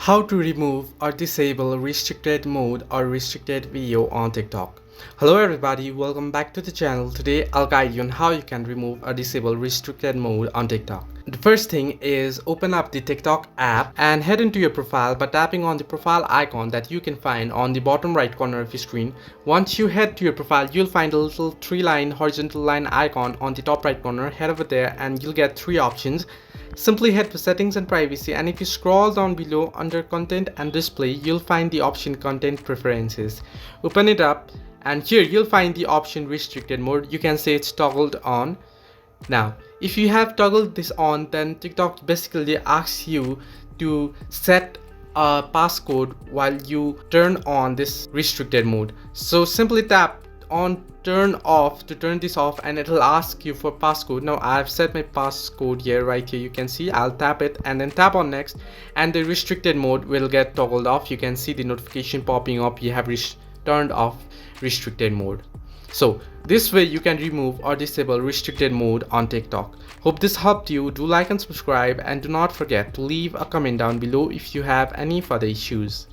How to remove or disable restricted mode or restricted video on TikTok. Hello everybody, welcome back to the channel. Today I'll guide you on how you can remove or disable restricted mode on TikTok. The first thing is open up the TikTok app and head into your profile by tapping on the profile icon that you can find on the bottom right corner of your screen. Once you head to your profile, you'll find a little three-line horizontal line icon on the top right corner. Head over there and you'll get three options. Simply head to settings and privacy, and if you scroll down below under content and display, you'll find the option content preferences. Open it up and here you'll find the option restricted mode. You can say it's toggled on. Now if you have toggled this on, then TikTok basically asks you to set a passcode while you turn on this restricted mode. So simply tap on turn off to turn this off and it'll ask you for passcode. Now I've set my passcode here, right here you can see. I'll tap it and then tap on next and the restricted mode will get toggled off. You can see the notification popping up, you have turned off restricted mode. So this way you can remove or disable restricted mode on TikTok. Hope this helped you. Do like and subscribe, and do not forget to leave a comment down below if you have any further issues.